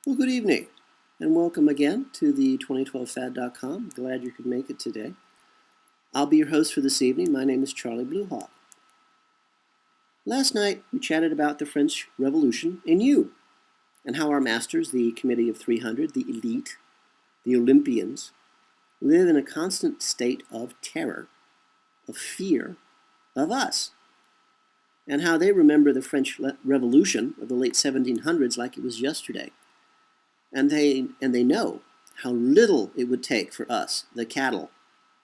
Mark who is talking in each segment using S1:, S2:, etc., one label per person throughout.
S1: Well, good evening, and welcome again to the 2012fad.com. Glad you could make it today. I'll be your host for this evening. My name is Charlie Bluehawk. Last night, we chatted about the French Revolution and you, and how our masters, the Committee of 300, the elite, the Olympians, live in a constant state of terror, of fear, of us, and how they remember the French Revolution of the late 1700s like it was yesterday. And they know how little it would take for us, the cattle,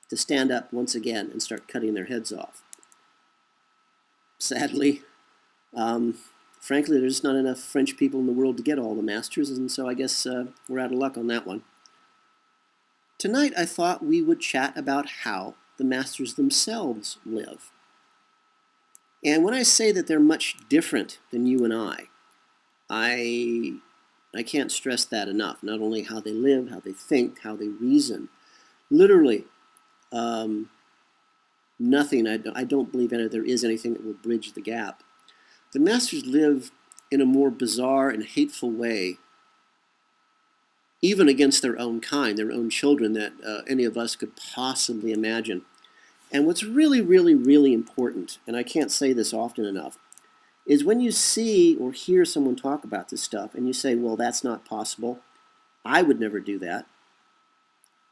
S1: to stand up once again and start cutting their heads off. Sadly, frankly, there's not enough French people in the world to get all the masters, and so I guess we're out of luck on that one. Tonight, I thought we would chat about how the masters themselves live. And when I say that they're much different than you and I can't stress that enough. Not only how they live, how they think, how they reason. Literally, nothing. I don't believe there is anything that will bridge the gap. The masters live in a more bizarre and hateful way, even against their own kind, their own children, that any of us could possibly imagine. And what's really, really, really important, and I can't say this often enough, is when you see or hear someone talk about this stuff and you say, well, that's not possible, I would never do that.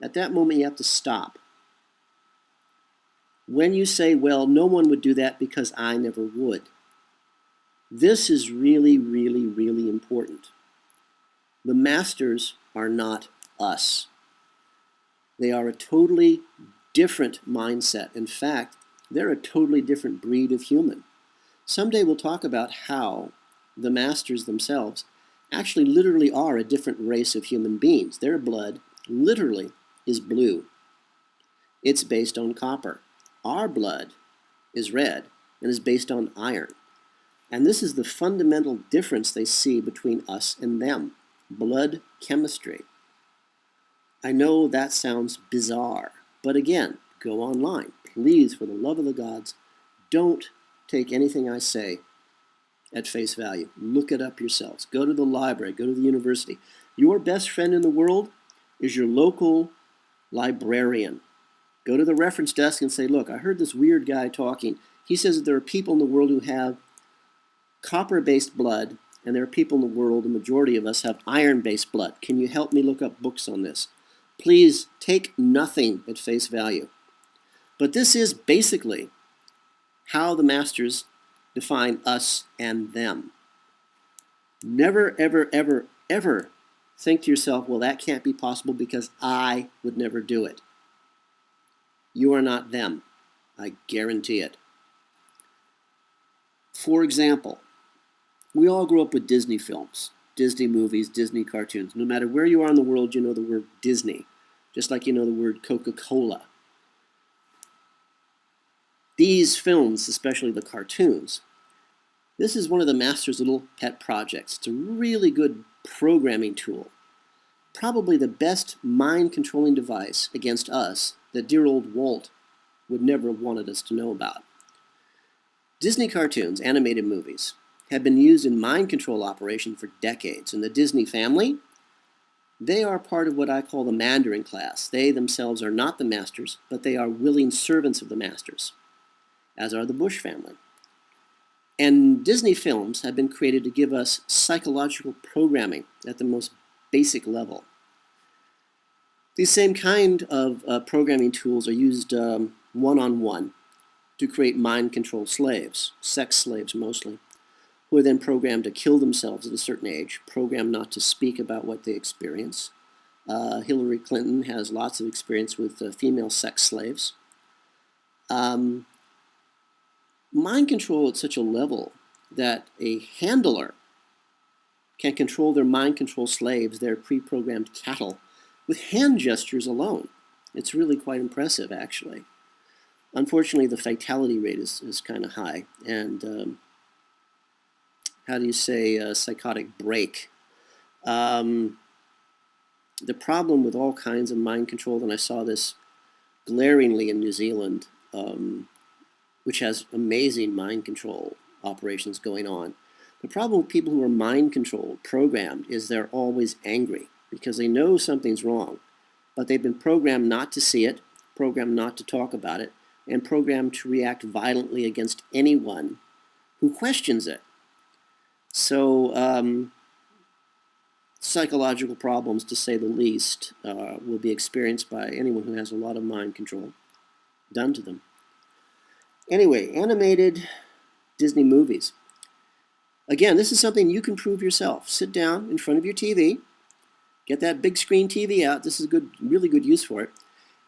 S1: At that moment, you have to stop. When you say, well, no one would do that because I never would, this is really, really, really important. The masters are not us. They are a totally different mindset. In fact, they're a totally different breed of human. Someday we'll talk about how the masters themselves actually literally are a different race of human beings. Their blood literally is blue. It's based on copper. Our blood is red and is based on iron. And this is the fundamental difference they see between us and them. Blood chemistry. I know that sounds bizarre, but again, go online. Please, for the love of the gods, don't take anything I say at face value. Look it up yourselves. Go to the library. Go to the university. Your best friend in the world is your local librarian. Go to the reference desk and say, look, I heard this weird guy talking. He says that there are people in the world who have copper-based blood, and there are people in the world, the majority of us, have iron-based blood. Can you help me look up books on this? Please take nothing at face value. But this is basically how the masters define us and them. Never, ever, ever, ever think to yourself, well, that can't be possible because I would never do it. You are not them. I guarantee it. For example, we all grew up with Disney films, Disney movies, Disney cartoons. No matter where you are in the world, you know the word Disney, just like you know the word Coca-Cola. These films, especially the cartoons, this is one of the master's little pet projects. It's a really good programming tool. Probably the best mind-controlling device against us that dear old Walt would never have wanted us to know about. Disney cartoons, animated movies, have been used in mind control operations for decades. And the Disney family, they are part of what I call the Mandarin class. They themselves are not the masters, but they are willing servants of the masters, as are the Bush family. And Disney films have been created to give us psychological programming at the most basic level. These same kind of programming tools are used one-on-one to create mind-controlled slaves, sex slaves mostly, who are then programmed to kill themselves at a certain age, programmed not to speak about what they experience. Hillary Clinton has lots of experience with female sex slaves. Mind control at such a level that a handler can control their mind control slaves, their pre-programmed cattle, with hand gestures alone. It's really quite impressive, actually. Unfortunately, the fatality rate is kind of high, and how do you say, psychotic break. The problem with all kinds of mind control, and I saw this glaringly in New Zealand, which has amazing mind control operations going on. The problem with people who are mind controlled, programmed, is they're always angry because they know something's wrong, but they've been programmed not to see it, programmed not to talk about it, and programmed to react violently against anyone who questions it. So, psychological problems, to say the least, will be experienced by anyone who has a lot of mind control done to them. Anyway, animated Disney movies. Again, this is something you can prove yourself. Sit down in front of your TV, get that big screen TV out. This is good, really good use for it.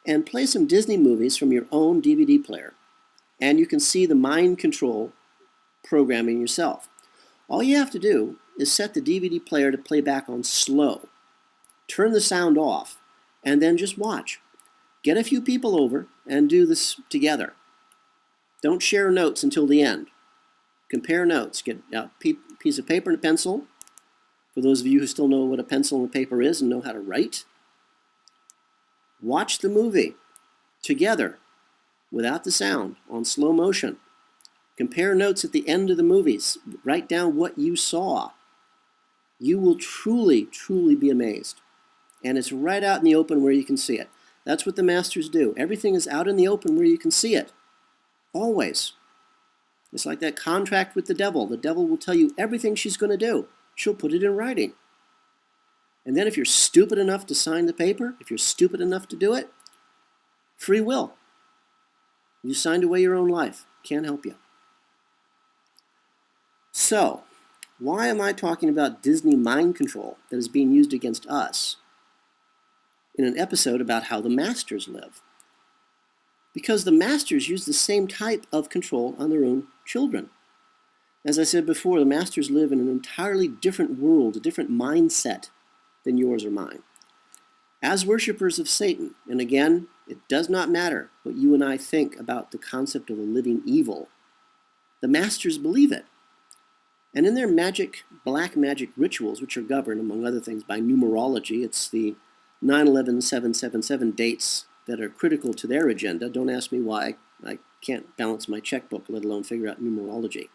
S1: And play some Disney movies from your own DVD player. And you can see the mind control programming yourself. All you have to do is set the DVD player to play back on slow. Turn the sound off, and then just watch. Get a few people over and do this together. Don't share notes until the end. Compare notes. Get a piece of paper and a pencil. For those of you who still know what a pencil and a paper is and know how to write. Watch the movie together without the sound on slow motion. Compare notes at the end of the movies. Write down what you saw. You will truly, truly be amazed. And it's right out in the open where you can see it. That's what the masters do. Everything is out in the open where you can see it. Always. It's like that contract with the devil. The devil will tell you everything she's going to do. She'll put it in writing. And then if you're stupid enough to sign the paper, if you're stupid enough to do it, free will. You signed away your own life. Can't help you. So, why am I talking about Disney mind control that is being used against us in an episode about how the masters live? Because the masters use the same type of control on their own children. As I said before, the masters live in an entirely different world, a different mindset than yours or mine. As worshippers of Satan, and again, it does not matter what you and I think about the concept of a living evil, the masters believe it. And in their black magic rituals, which are governed, among other things, by numerology, it's the 9/11/777 dates that are critical to their agenda. Don't ask me why. I can't balance my checkbook, let alone figure out numerology.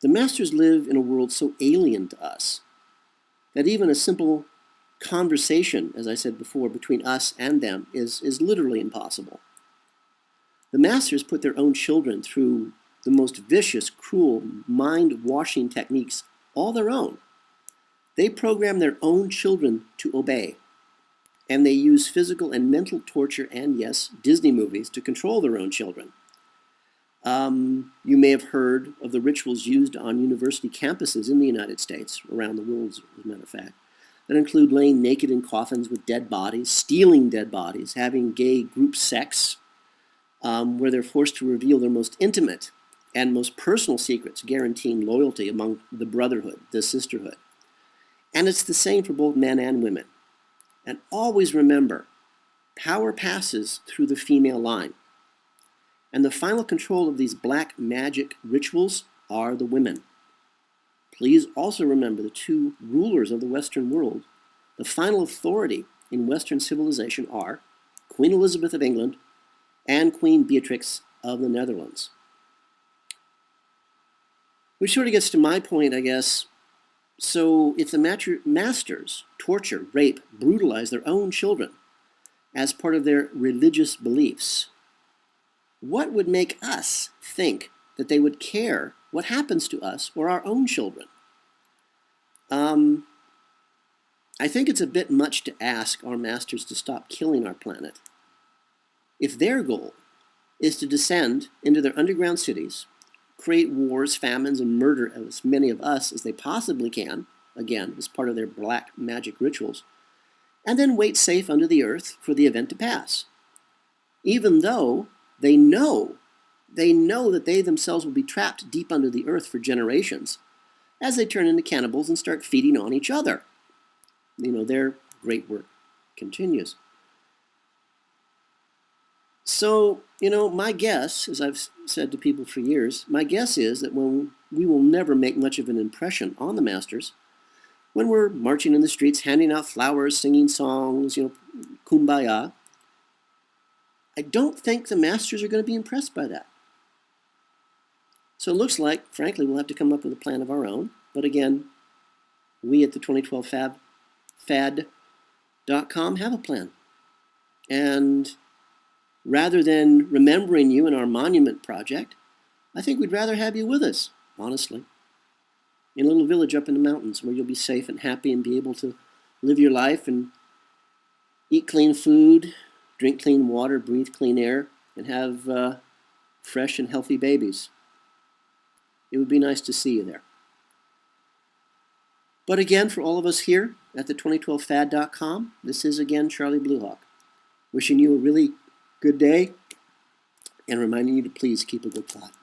S1: The masters live in a world so alien to us that even a simple conversation, as I said before, between us and them is literally impossible. The masters put their own children through the most vicious, cruel, mind-washing techniques, all their own. They program their own children to obey. And they use physical and mental torture and, yes, Disney movies to control their own children. You may have heard of the rituals used on university campuses in the United States, around the world, as a matter of fact, that include laying naked in coffins with dead bodies, stealing dead bodies, having gay group sex, where they're forced to reveal their most intimate and most personal secrets, guaranteeing loyalty among the brotherhood, the sisterhood. And it's the same for both men and women. And always remember, power passes through the female line. And the final control of these black magic rituals are the women. Please also remember the two rulers of the Western world. The final authority in Western civilization are Queen Elizabeth of England and Queen Beatrix of the Netherlands. Which sort of gets to my point, I guess. So if the masters torture, rape, brutalize their own children as part of their religious beliefs, what would make us think that they would care what happens to us or our own children? I think it's a bit much to ask our masters to stop killing our planet. If their goal is to descend into their underground cities, create wars, famines, and murder as many of us as they possibly can, again, as part of their black magic rituals, and then wait safe under the earth for the event to pass. Even though they know that they themselves will be trapped deep under the earth for generations as they turn into cannibals and start feeding on each other. Their great work continues. So, my guess, as I've said to people for years, my guess is that when we will never make much of an impression on the masters, when we're marching in the streets, handing out flowers, singing songs, kumbaya, I don't think the masters are going to be impressed by that. So it looks like, frankly, we'll have to come up with a plan of our own. But again, we at the 2012fad.com have a plan. And rather than remembering you in our monument project, I think we'd rather have you with us, honestly, in a little village up in the mountains where you'll be safe and happy and be able to live your life and eat clean food, drink clean water, breathe clean air, and have fresh and healthy babies. It would be nice to see you there. But again, for all of us here at the 2012fad.com, this is again Charlie Bluehawk, wishing you a really good day and reminding you to please keep a good thought.